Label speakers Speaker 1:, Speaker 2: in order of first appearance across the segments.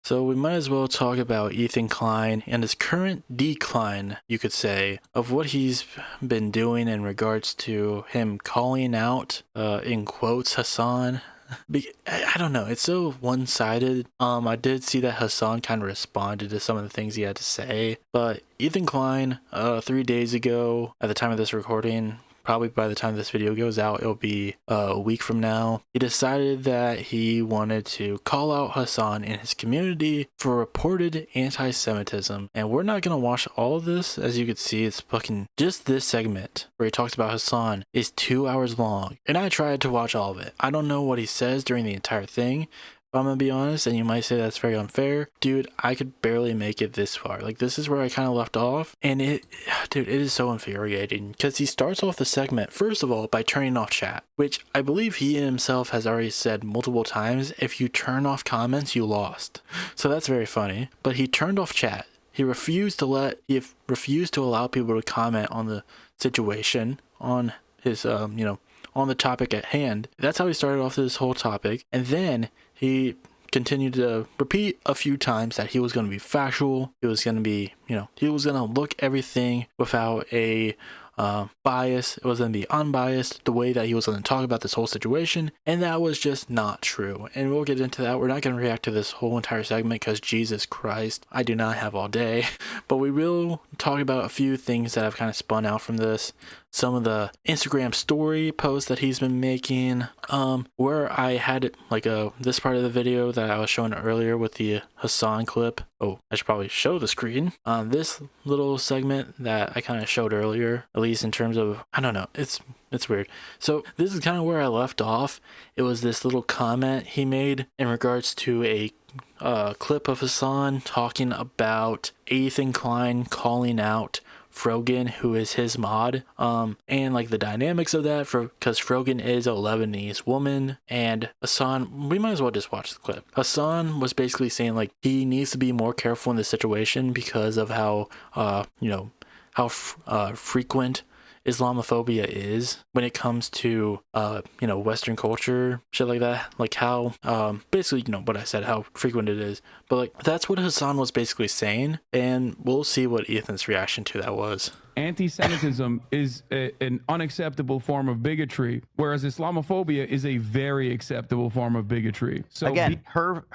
Speaker 1: So we might as well talk about Ethan Klein and his current decline, you could say, of what he's been doing in regards to him calling out, in quotes, Hasan. I don't know, it's so one-sided. I did see that Hasan kind of responded to some of the things he had to say, but Ethan Klein, 3 days ago, at the time of this recording, probably by the time this video goes out, it'll be a week from now, he decided that he wanted to call out Hasan and his community for reported anti-Semitism. And we're not gonna watch all of this. As you can see, it's fucking just this segment where he talks about Hasan is 2 hours long, and I tried to watch all of it. I don't know what he says during the entire thing, if I'm gonna be honest, and you might say that's very unfair. Dude, I could barely make it this far. Like, this is where I kind of left off, and dude, it is so infuriating, because he starts off the segment, first of all, by turning off chat, which I believe he himself has already said multiple times, if you turn off comments, you lost. So that's very funny, but he turned off chat. He refused to allow people to comment on the situation, on his, on the topic at hand. That's how he started off this whole topic, and then he continued to repeat a few times that he was going to be factual. He was going to be, he was going to look everything without a bias. It was going to be unbiased, the way that he was going to talk about this whole situation, and that was just not true. And we'll get into that. We're not going to react to this whole entire segment because Jesus Christ, I do not have all day. But we will talk about a few things that have kind of spun out from this. Some of the Instagram story posts that he's been making, where I had like this part of the video that I was showing earlier with the Hasan clip. Oh, I should probably show the screen. This little segment that I kind of showed earlier, at least in terms of, I don't know, it's weird. So this is kind of where I left off. It was this little comment he made in regards to a clip of Hasan talking about Ethan Klein calling out Frogan, who is his mod, and like the dynamics of that, because Frogan is a Lebanese woman, and Hasan, we might as well just watch the clip. Hasan was basically saying like he needs to be more careful in this situation because of how frequent Islamophobia is when it comes to Western culture, shit like that, like how basically what I said, how frequent it is. But like that's what Hasan was basically saying, and we'll see what Ethan's reaction to that was.
Speaker 2: Anti-Semitism is an unacceptable form of bigotry, whereas Islamophobia is a very acceptable form of bigotry. So
Speaker 3: again, her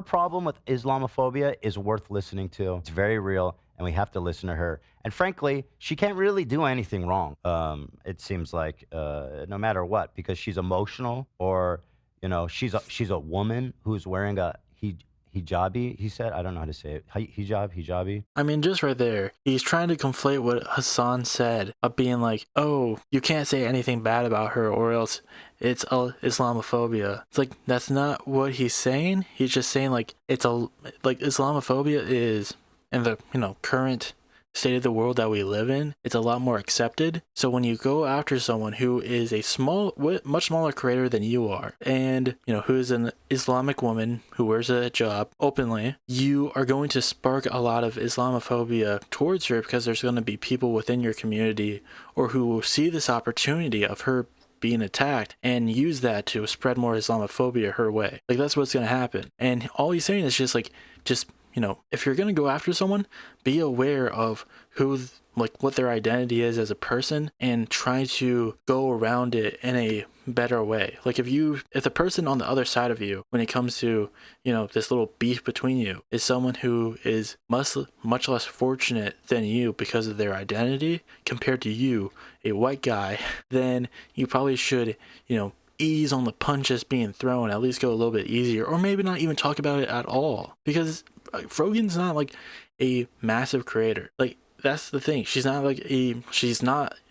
Speaker 3: problem with Islamophobia is worth listening to. It's very real, and we have to listen to her. And frankly, she can't really do anything wrong. It seems like no matter what, because she's emotional, or she's a woman who's wearing a hijabi. He said, I don't know how to say it. Hijabi.
Speaker 1: I mean, just right there, he's trying to conflate what Hasan said of being like, oh, you can't say anything bad about her, or else it's Islamophobia. It's like, that's not what he's saying. He's just saying like Islamophobia is, in the current state of the world that we live in, it's a lot more accepted. So when you go after someone who is a much smaller creator than you are, and who is an Islamic woman who wears a hijab openly, you are going to spark a lot of Islamophobia towards her, because there's going to be people within your community or who will see this opportunity of her being attacked and use that to spread more Islamophobia her way. Like, that's what's going to happen. And all he's saying is just if you're going to go after someone, be aware of what their identity is as a person, and try to go around it in a better way. Like, if the person on the other side of you, when it comes to, this little beef between you, is someone who is much less fortunate than you because of their identity compared to you, a white guy, then you probably should, ease on the punches being thrown, at least go a little bit easier, or maybe not even talk about it at all, because Frogan's not like a massive creator. Like, that's the thing. She's not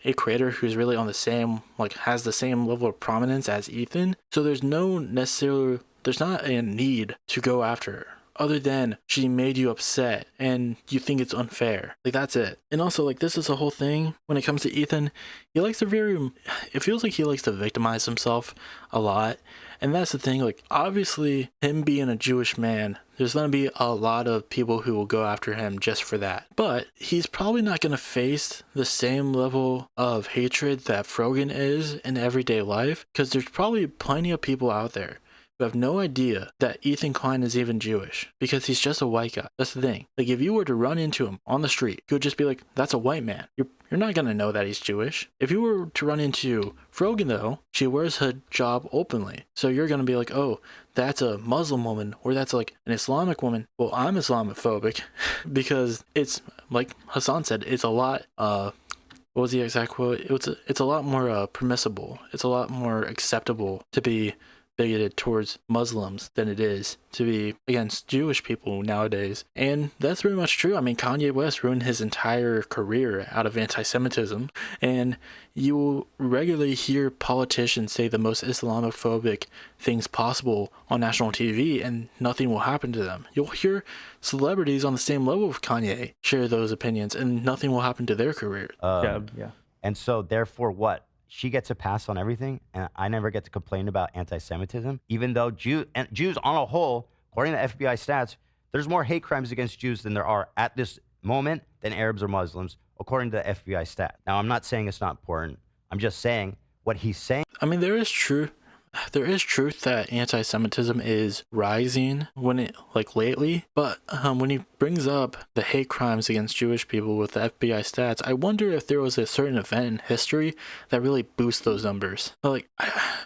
Speaker 1: a creator who's really on the same, has the same level of prominence as Ethan. So there's not a need to go after her, other than she made you upset and you think it's unfair. Like, that's it. And also, this is a whole thing when it comes to Ethan. It feels like he likes to victimize himself a lot. And that's the thing, obviously, him being a Jewish man, there's going to be a lot of people who will go after him just for that. But he's probably not going to face the same level of hatred that Frogan is in everyday life, because there's probably plenty of people out there who have no idea that Ethan Klein is even Jewish because he's just a white guy. That's the thing. Like, if you were to run into him on the street, you would just be like, that's a white man. You're not gonna know that he's Jewish. If you were to run into Frogan, though, she wears her hijab openly. So you're gonna be like, oh, that's a Muslim woman, or that's like an Islamic woman. Well, I'm Islamophobic because it's, like Hasan said, it's a lot, what was the exact quote? It's a lot more permissible. It's a lot more acceptable to be bigoted towards Muslims than it is to be against Jewish people nowadays. And that's pretty much true. I mean, Kanye West ruined his entire career out of anti-Semitism, and you will regularly hear politicians say the most Islamophobic things possible on national TV, and nothing will happen to them. You'll hear celebrities on the same level of Kanye share those opinions, and nothing will happen to their career.
Speaker 4: Yeah.
Speaker 3: And so, therefore, what? She gets a pass on everything, and I never get to complain about anti-Semitism, even though Jews on a whole, according to FBI stats, there's more hate crimes against Jews than there are at this moment than Arabs or Muslims, according to the FBI stat. Now, I'm not saying it's not important. I'm just saying what he's saying.
Speaker 1: I mean, there is truth that anti-Semitism is rising lately, but when he brings up the hate crimes against Jewish people with the FBI stats, I wonder if there was a certain event in history that really boosts those numbers. Like,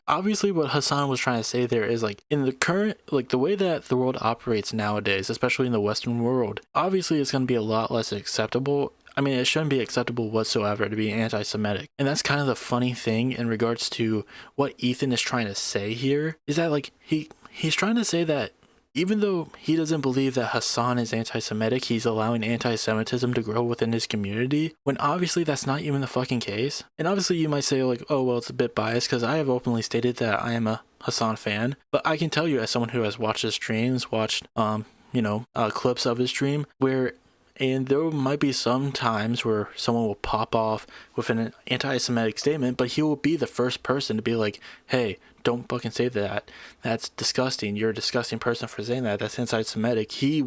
Speaker 1: obviously what Hasan was trying to say there is, like, in the current, like, the way that the world operates nowadays, especially in the Western world, obviously it's going to be a lot less acceptable. I mean, it shouldn't be acceptable whatsoever to be anti-Semitic. And that's kind of the funny thing in regards to what Ethan is trying to say here, is that, like, he's trying to say that even though he doesn't believe that Hasan is anti-Semitic, he's allowing anti-Semitism to grow within his community, when obviously that's not even the fucking case. And obviously you might say, like, oh, well, it's a bit biased because I have openly stated that I am a Hasan fan. But I can tell you, as someone who has watched his streams, watched, clips of his stream, and there might be some times where someone will pop off with an anti-Semitic statement, but he will be the first person to be like, hey, don't fucking say that. That's disgusting. You're a disgusting person for saying that. That's anti-Semitic. He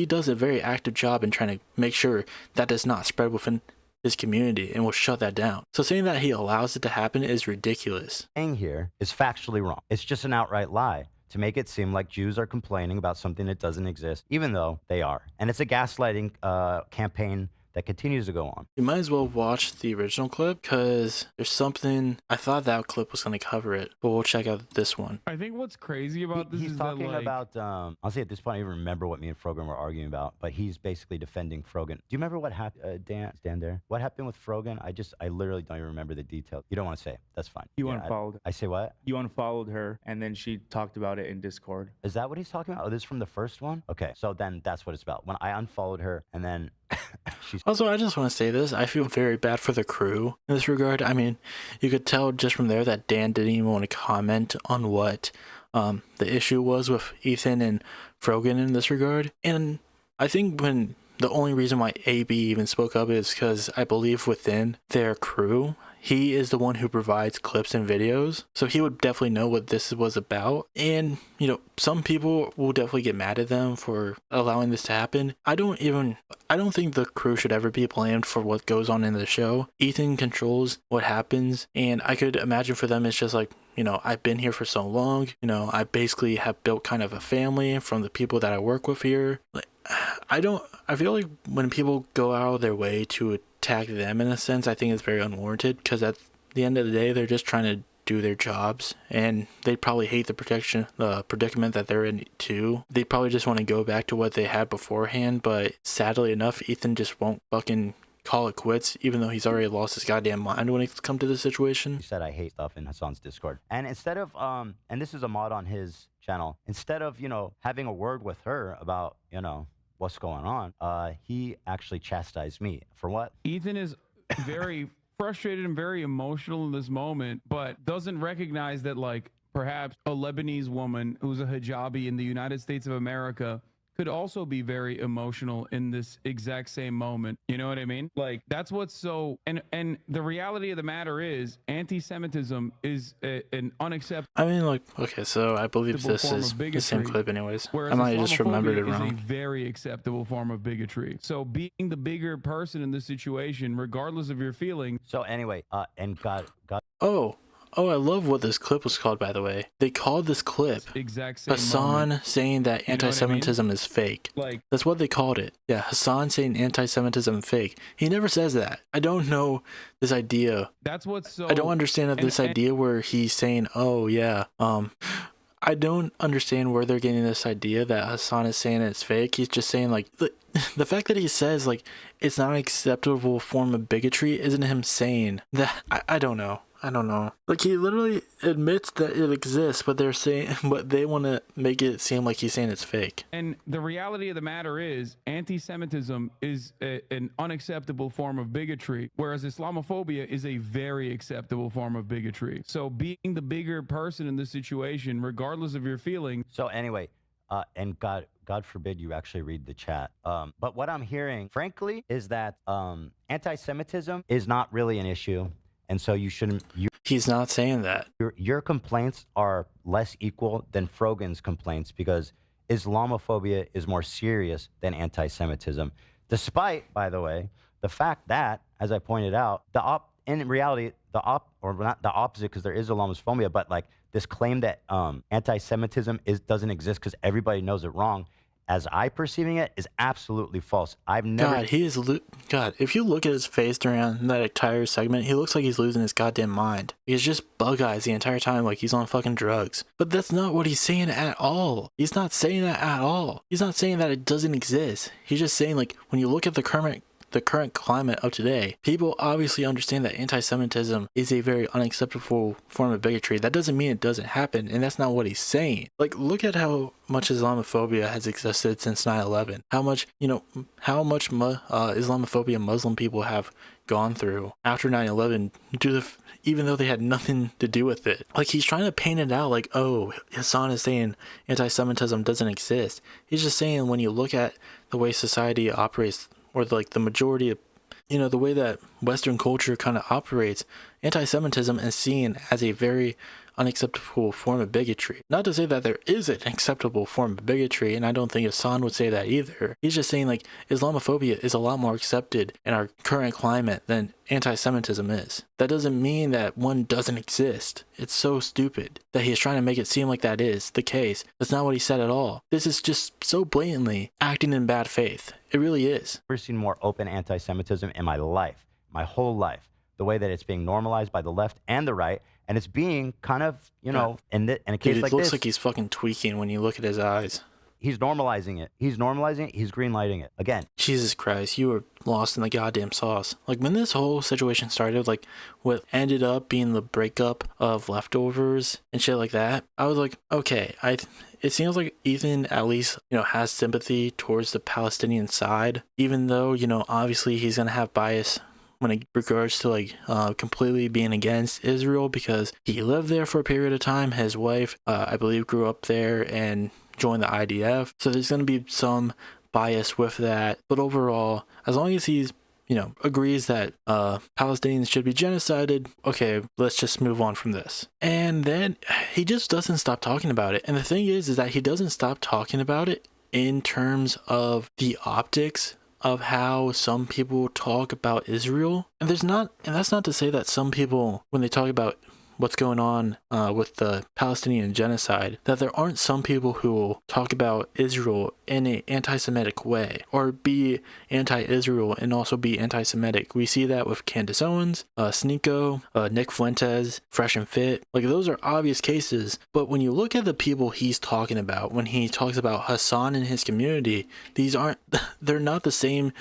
Speaker 1: does a very active job in trying to make sure that does not spread within his community and will shut that down. So saying that he allows it to happen is ridiculous.
Speaker 3: Saying here is factually wrong. It's just an outright lie to make it seem like Jews are complaining about something that doesn't exist, even though they are. And it's a gaslighting campaign that continues to go on.
Speaker 1: You might as well watch the original clip because there's something, I thought that clip was going to cover it, but we'll check out this one.
Speaker 2: I think what's crazy about this
Speaker 3: he's
Speaker 2: is
Speaker 3: talking
Speaker 2: that, like,
Speaker 3: about, honestly, at this point, I don't even remember what me and Frogan were arguing about, but he's basically defending Frogan. Do you remember what happened, Dan, stand there? What happened with Frogan? I literally don't even remember the details. You don't want to say. That's fine.
Speaker 4: You unfollowed.
Speaker 3: I say what?
Speaker 4: You unfollowed her, and then she talked about it in Discord.
Speaker 3: Is that what he's talking about? Oh, this is from the first one? Okay, so then that's what it's about. When I unfollowed her, and then
Speaker 1: Also, I just want to say this. I feel very bad for the crew in this regard. I mean, you could tell just from there that Dan didn't even want to comment on what the issue was with Ethan and Frogan in this regard. And I think when the only reason why AB even spoke up is because I believe within their crew, he is the one who provides clips and videos. So he would definitely know what this was about. And, some people will definitely get mad at them for allowing this to happen. I don't think the crew should ever be blamed for what goes on in the show. Ethan controls what happens. And I could imagine for them, it's just like, I've been here for so long. I basically have built kind of a family from the people that I work with here. Like, I feel like when people go out of their way to attack them in a sense, I think it's very unwarranted because at the end of the day, they're just trying to do their jobs and they probably hate the predicament that they're in too. They probably just want to go back to what they had beforehand, but sadly enough, Ethan just won't fucking call it quits, even though he's already lost his goddamn mind when it's come to this situation.
Speaker 3: He said I hate stuff in Hasan's Discord. And instead of, and this is a mod on his channel, instead of, having a word with her about, what's going on, he actually chastised me. For what?
Speaker 2: Ethan is very frustrated and very emotional in this moment, but doesn't recognize that, like, perhaps a Lebanese woman who's a hijabi in the United States of America could also be very emotional in this exact same moment. You know what I mean? Like, that's what's so, and the reality of the matter is anti-Semitism is an unacceptable.
Speaker 1: I mean, like, okay, so I believe this is the same clip anyways. I might have just remembered it wrong.
Speaker 2: Is a very acceptable form of bigotry. So being the bigger person in this situation, regardless of your feelings.
Speaker 3: So anyway, and God.
Speaker 1: Oh, Oh, I love what this clip was called, by the way. They called this clip
Speaker 2: exact same
Speaker 1: Hasan
Speaker 2: moment.
Speaker 1: saying that
Speaker 2: You know what I mean?
Speaker 1: anti-Semitism is fake.
Speaker 2: Like,
Speaker 1: That's what they called it. Yeah, Hasan saying anti-Semitism is fake. He never says that. I don't know this idea.
Speaker 2: that's what's so.
Speaker 1: I don't understand this idea where he's saying, oh yeah, I don't understand where they're getting this idea that Hasan is saying it's fake. He's just saying like the fact that he says like it's not an acceptable form of bigotry isn't him saying that. I don't know. I don't know. Like he literally admits that it exists, but they're saying, but they want to make it seem like he's saying it's fake.
Speaker 2: And the reality of the matter is, anti-Semitism is an unacceptable form of bigotry, whereas Islamophobia is a very acceptable form of bigotry. So being the bigger person in this situation, regardless of your feeling.
Speaker 3: So anyway, and God forbid you actually read the chat. But what I'm hearing, frankly, is that anti-Semitism is not really an issue. And so you shouldn't.
Speaker 1: He's not saying that.
Speaker 3: Your complaints are less equal than Frogan's complaints because Islamophobia is more serious than anti-Semitism. Despite, by the way, the fact that, as I pointed out, in reality, or not the opposite, because there is Islamophobia, but like this claim that anti-Semitism doesn't exist because everybody knows it wrong, as I perceiving it, is absolutely false. I've never.
Speaker 1: God, if you look at his face during that entire segment, he looks like he's losing his goddamn mind. He's just bug eyes the entire time like he's on fucking drugs. But that's not what he's saying at all. He's not saying that at all. He's not saying that it doesn't exist. He's just saying like when you look at the current climate of today, people obviously understand that anti-Semitism is a very unacceptable form of bigotry. That doesn't mean it doesn't happen, and that's not what he's saying. Like, look at how much Islamophobia has existed since 9/11. How much Islamophobia Muslim people have gone through after 9/11, even though they had nothing to do with it. Like, he's trying to paint it out like, oh, Hasan is saying anti-Semitism doesn't exist. He's just saying when you look at the way society operates, or like the majority of, the way that Western culture kind of operates, anti-Semitism is seen as a very unacceptable form of bigotry. Not to say that there is an acceptable form of bigotry, and I don't think Hasan would say that either. He's just saying like Islamophobia is a lot more accepted in our current climate than anti-Semitism is. That doesn't mean that one doesn't exist. It's so stupid that he's trying to make it seem like that is the case. That's not what he said at all. This is just so blatantly acting in bad faith. It really is.
Speaker 3: I've never seen more open anti-Semitism in my life, my whole life. The way that it's being normalized by the left and the right, and it's being kind of, in a case like this.
Speaker 1: It looks like he's fucking tweaking when you look at his eyes.
Speaker 3: He's normalizing it. He's greenlighting it. Again.
Speaker 1: Jesus Christ, you were lost in the goddamn sauce. Like, when this whole situation started, like, what ended up being the breakup of Leftovers and shit like that, I was like, okay, it seems like Ethan at least, has sympathy towards the Palestinian side, even though, obviously he's gonna have bias when it regards to like completely being against Israel because he lived there for a period of time. His wife, I believe, grew up there and joined the IDF. So there's going to be some bias with that. But overall, as long as he's, agrees that Palestinians should be genocided, okay, let's just move on from this. And then he just doesn't stop talking about it. And the thing is that he doesn't stop talking about it in terms of the optics of how some people talk about Israel. And that's not to say that some people, when they talk about what's going on with the Palestinian genocide, that there aren't some people who will talk about Israel in an anti-Semitic way, or be anti-Israel and also be anti-Semitic. We see that with Candace Owens, Sneeko, Nick Fuentes, Fresh and Fit. Like, those are obvious cases. But when you look at the people he's talking about, when he talks about Hasan and his community, they're not the same.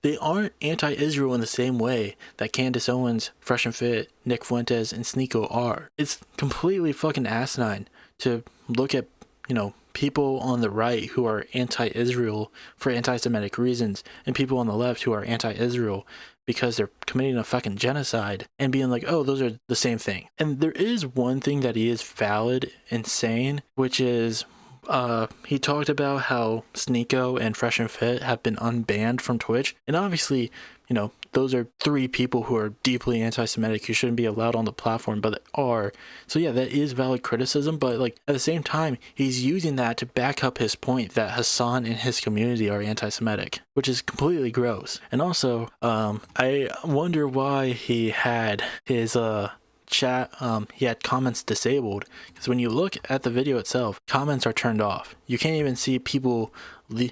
Speaker 1: They aren't anti-Israel in the same way that Candace Owens, Fresh and Fit, Nick Fuentes, and Sneeko are. It's completely fucking asinine to look at, people on the right who are anti-Israel for anti-Semitic reasons, and people on the left who are anti-Israel because they're committing a fucking genocide, and being like, oh, those are the same thing. And there is one thing that he is valid in saying, which is, he talked about how Sneeko and Fresh and Fit have been unbanned from Twitch. And obviously, those are three people who are deeply anti-Semitic who shouldn't be allowed on the platform, but they are. So yeah, that is valid criticism, but like at the same time, he's using that to back up his point that Hasan and his community are anti-Semitic, which is completely gross. And also, I wonder why he had his chat, he had comments disabled, because when you look at the video itself, comments are turned off. You can't even see people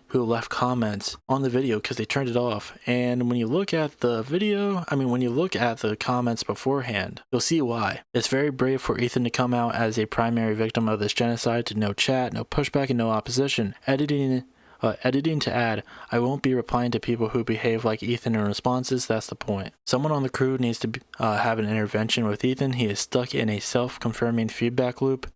Speaker 1: who left comments on the video because they turned it off. And when you look at the video, when you look at the comments beforehand, you'll see why. It's very brave for Ethan to come out as a primary victim of this genocide, to no chat, no pushback, and no opposition. Editing to add, I won't be replying to people who behave like Ethan in responses. That's the point. Someone on the crew needs to have an intervention with Ethan. He is stuck in a self-confirming feedback loop.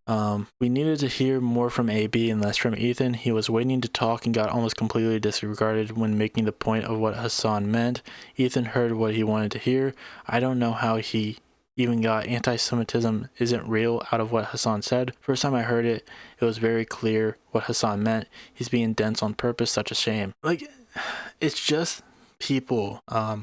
Speaker 1: We needed to hear more from AB and less from Ethan. He was waiting to talk and got almost completely disregarded when making the point of what Hasan meant. Ethan heard what he wanted to hear. I don't know how he even got anti-Semitism isn't real out of what Hasan said. First time I heard it, it was very clear what Hasan meant. He's being dense on purpose, such a shame. Like, it's just people.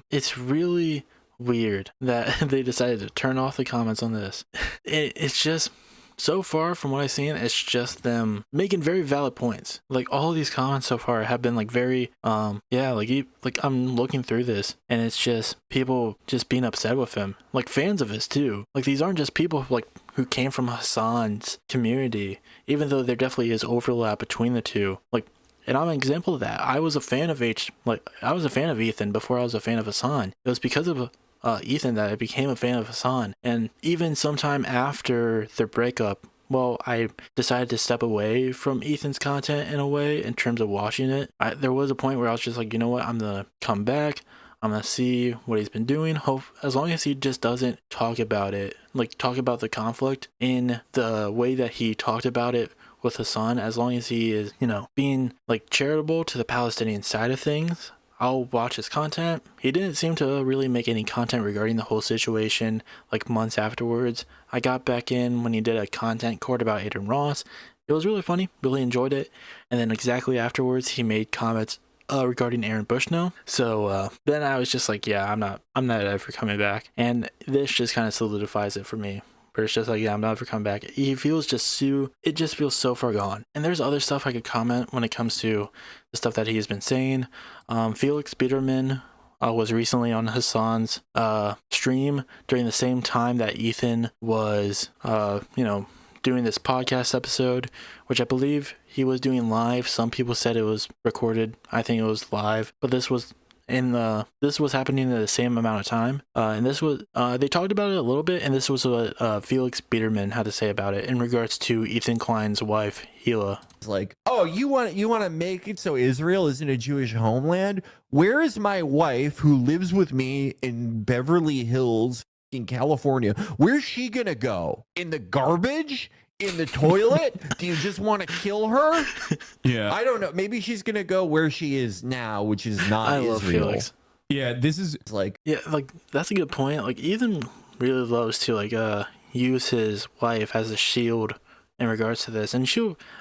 Speaker 1: It's really weird that they decided to turn off the comments on this. It's just, so far from what I've seen, it's just them making very valid points. Like, all of these comments so far have been like very, like I'm looking through this and it's just people just being upset with him, like fans of his too. Like, these aren't just people like who came from Hasan's community, even though there definitely is overlap between the two. Like, and I'm an example of that. I was a fan of Ethan before I was a fan of Hasan. It was because of Ethan that I became a fan of Hasan. And even sometime after their breakup, I decided to step away from Ethan's content in a way, in terms of watching it. There was a point where I was just like, you know what, I'm gonna come back, I'm gonna see what he's been doing. As long as he just doesn't talk about it, like talk about the conflict in the way that he talked about it with Hasan, as long as he is, being like charitable to the Palestinian side of things, I'll watch his content. He didn't seem to really make any content regarding the whole situation like months afterwards. I got back in when he did a content court about Aiden Ross. It was really funny, really enjoyed it. And then exactly afterwards, he made comments regarding Aaron Bushnell. So then I was just like, yeah, I'm not ever coming back. And this just kind of solidifies it for me. But it's just like, yeah, I'm not ever coming back. It just feels so far gone. And there's other stuff I could comment when it comes to the stuff that he's been saying. Felix Biederman was recently on Hasan's stream during the same time that Ethan was, doing this podcast episode, which I believe he was doing live. Some people said it was recorded. I think it was live, but this was happening at the same amount of time, and this was they talked about it a little bit, and this was what Felix Biederman had to say about it in regards to Ethan Klein's wife, Hila.
Speaker 5: It's like, oh, you want to make it so Israel isn't a Jewish homeland? Where is my wife who lives with me in Beverly Hills in California? Where's she gonna go? In the garbage? In the toilet? Do you just want to kill her?
Speaker 2: Yeah.
Speaker 5: I don't know. Maybe she's going to go where she is now, which is not
Speaker 1: I
Speaker 5: Israel.
Speaker 1: love Felix.
Speaker 2: Yeah, this is
Speaker 5: like,
Speaker 1: yeah, like that's a good point. Like, Ethan really loves to use his wife as a shield in regards to this, and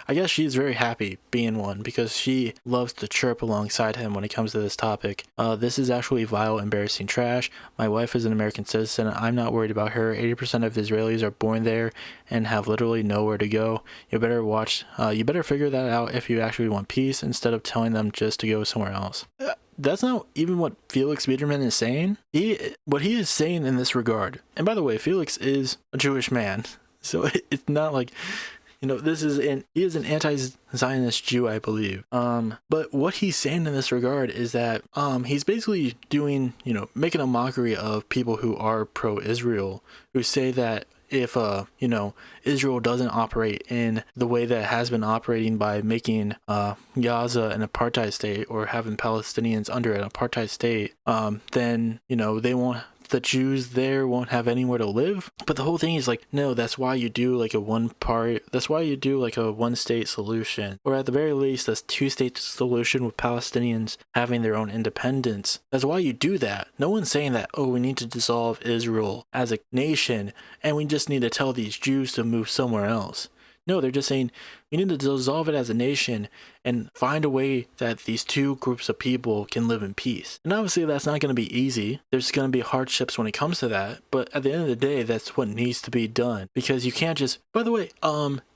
Speaker 1: I guess she's very happy being one, because she loves to chirp alongside him when it comes to this topic. This is actually vile, embarrassing trash. My wife is an American citizen. I'm not worried about her. 80% of Israelis are born there and have literally nowhere to go. You better figure that out if you actually want peace, instead of telling them just to go somewhere else. That's not even what Felix Biederman is saying. What he is saying in this regard, and by the way, Felix is a Jewish man, so it's not like, he is an anti-Zionist Jew, I believe. But what he's saying in this regard is that he's basically doing, making a mockery of people who are pro-Israel, who say that if Israel doesn't operate in the way that it has been operating by making Gaza an apartheid state, or having Palestinians under an apartheid state, then the Jews there won't have anywhere to live. But the whole thing is like, no, that's why you do like a one state solution, or at the very least a 2-state solution with Palestinians having their own independence. That's why you do that. No one's saying that, oh, we need to dissolve Israel as a nation and we just need to tell these Jews to move somewhere else. No, they're just saying We need to dissolve it as a nation and find a way that these two groups of people can live in peace. And obviously that's not going to be easy. There's going to be hardships when it comes to that, but at the end of the day, that's what needs to be done, because you can't just, by the way,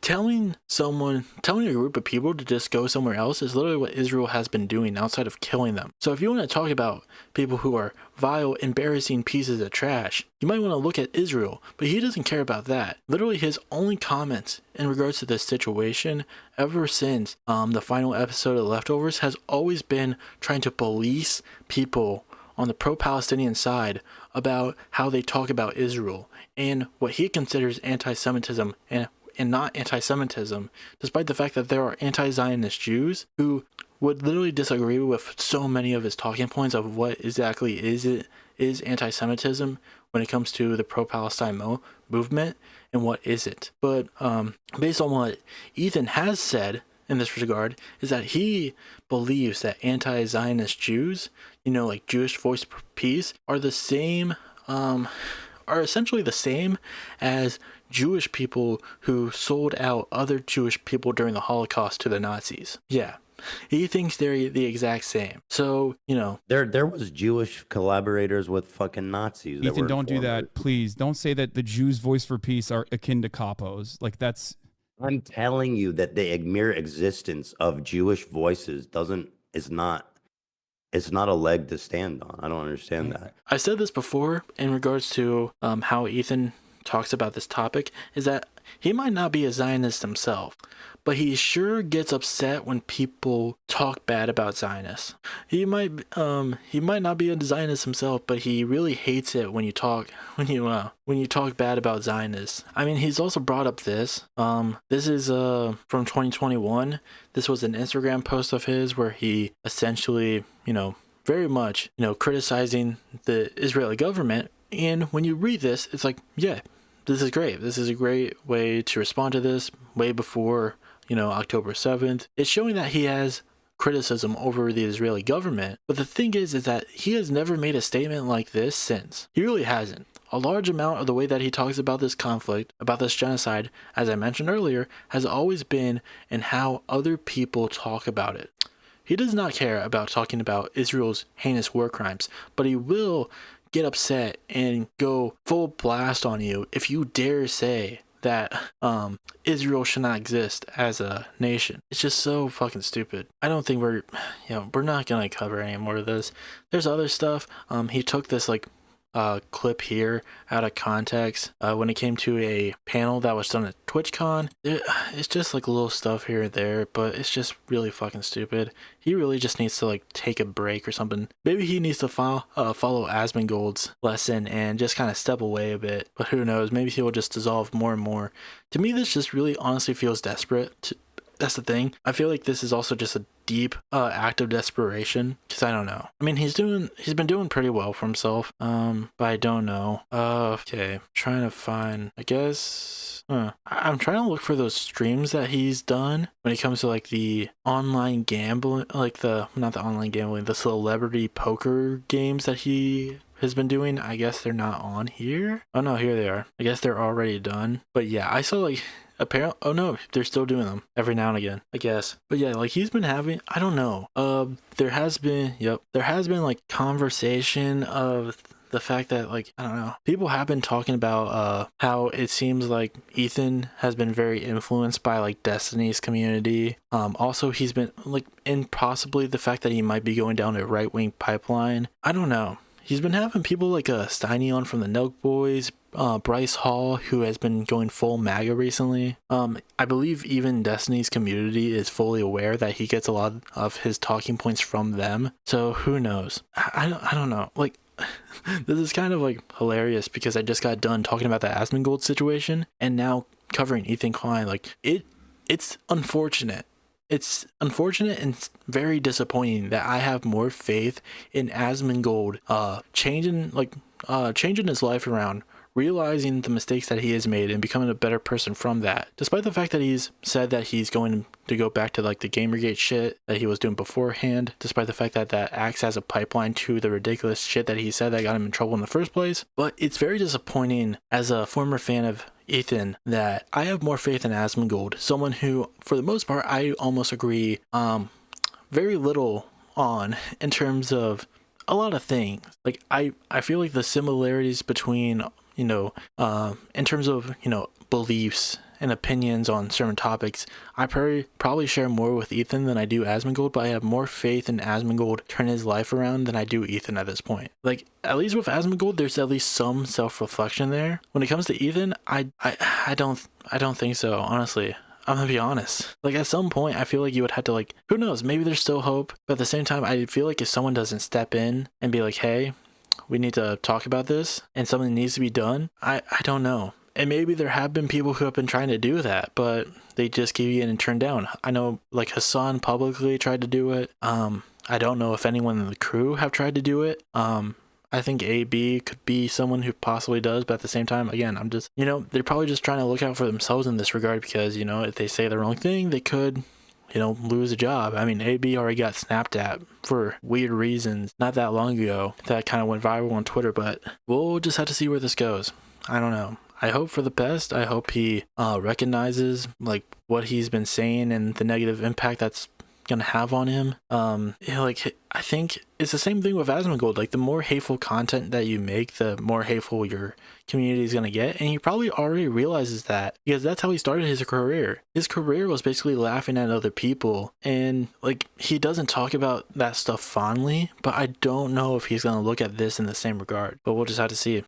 Speaker 1: telling a group of people to just go somewhere else is literally what Israel has been doing outside of killing them. So if you want to talk about people who are vile, embarrassing pieces of trash, you might want to look at Israel, but he doesn't care about that. Literally his only comments in regards to this situation ever since the final episode of Leftovers has always been trying to police people on the pro-Palestinian side about how they talk about Israel and what he considers anti-Semitism and not anti-Semitism, despite the fact that there are anti-Zionist Jews who would literally disagree with so many of his talking points of what exactly is anti-Semitism when it comes to the pro-Palestine movement and what isn't. But based on what Ethan has said in this regard, is that he believes that anti-Zionist Jews, like Jewish Voice for Peace, are the same, are essentially the same as Jewish people who sold out other Jewish people during the Holocaust to the Nazis. Yeah. He thinks they're the exact same. So,
Speaker 3: there was Jewish collaborators with fucking Nazis. that
Speaker 2: Ethan,
Speaker 3: were
Speaker 2: don't do
Speaker 3: informers.
Speaker 2: that, please. Don't say that the Jews' Voice for Peace are akin to capos. Like, that's...
Speaker 3: I'm telling you that the mere existence of Jewish voices is not a leg to stand on. I don't understand that.
Speaker 1: I said this before in regards to how Ethan talks about this topic, is that he might not be a Zionist himself, but he sure gets upset when people talk bad about Zionists. He might not be a Zionist himself, but he really hates it when you talk bad about Zionists. I mean, he's also brought up this. This is from 2021. This was an Instagram post of his where he essentially, very much, criticizing the Israeli government. And when you read this, it's like, yeah, this is great. This is a great way to respond to this way before, October 7th. It's showing that he has criticism over the Israeli government. But the thing is that he has never made a statement like this since. He really hasn't. A large amount of the way that he talks about this conflict, about this genocide, as I mentioned earlier, has always been in how other people talk about it. He does not care about talking about Israel's heinous war crimes, but he will get upset and go full blast on you if you dare say that Israel should not exist as a nation. It's just so fucking stupid. I don't think we're not gonna cover any more of this. There's other stuff. He took this clip here out of context when it came to a panel that was done at TwitchCon. It's just little stuff here and there, but it's just really fucking stupid. He really just needs to take a break or something. Maybe he needs to follow Asmongold's lesson and just kind of step away a bit. But who knows? Maybe he will just dissolve more and more. To me, this just really honestly feels desperate. That's the thing. I feel like this is also just a deep act of desperation, because I don't know. I mean, he's been doing pretty well for himself, but I don't know. Okay, trying to find, I guess, I'm trying to look for those streams that he's done when it comes to the online gambling, the celebrity poker games that he has been doing. I guess they're not on here. Oh no, here they are. I guess they're already done. But yeah, I saw apparently, oh no, they're still doing them every now and again, I guess. But yeah, he's been having, I don't know, there has been conversation of the fact that I don't know, people have been talking about how it seems like Ethan has been very influenced by Destiny's community. Also he's been and possibly the fact that he might be going down a right-wing pipeline. I don't know. He's been having people like Steiny on from the Nelk Boys, Bryce Hall, who has been going full MAGA recently. I believe even Destiny's community is fully aware that he gets a lot of his talking points from them. So who knows? I don't know. This is kind of hilarious because I just got done talking about the Asmongold situation and now covering Ethan Klein. It's unfortunate. It's unfortunate and very disappointing that I have more faith in Asmongold changing his life around, realizing the mistakes that he has made and becoming a better person from that. Despite the fact that he's said that he's going to go back to the Gamergate shit that he was doing beforehand, despite the fact that that acts as a pipeline to the ridiculous shit that he said that got him in trouble in the first place. But it's very disappointing as a former fan of Ethan, that I have more faith in Asmongold, someone who, for the most part, I almost agree very little on in terms of a lot of things. Like I feel like the similarities between, in terms of, beliefs and opinions on certain topics, I probably share more with Ethan than I do Asmongold, but I have more faith in Asmongold turning his life around than I do Ethan at this point. Like, at least with Asmongold, there's at least some self-reflection there. When it comes to Ethan, I don't think so, honestly. I'm gonna be honest. Like, at some point, I feel like you would have to, like, who knows, maybe there's still hope, but at the same time, I feel like if someone doesn't step in and be like, hey, we need to talk about this, and something needs to be done, I don't know. And maybe there have been people who have been trying to do that, but they just keep getting turned down. I know, like, Hasan publicly tried to do it. I don't know if anyone in the crew have tried to do it. I think AB could be someone who possibly does, but at the same time, again, I'm just, they're probably just trying to look out for themselves in this regard because, if they say the wrong thing, they could, lose a job. I mean, AB already got snapped at for weird reasons not that long ago. That kind of went viral on Twitter, but we'll just have to see where this goes. I don't know. I hope for the best. I hope he recognizes like what he's been saying and the negative impact that's gonna have on him. I think it's the same thing with Asmongold. Like, the more hateful content that you make, the more hateful your community is gonna get, and he probably already realizes that because that's how he started his career. His career was basically laughing at other people, and like, he doesn't talk about that stuff fondly, but I don't know if he's gonna look at this in the same regard. But we'll just have to see.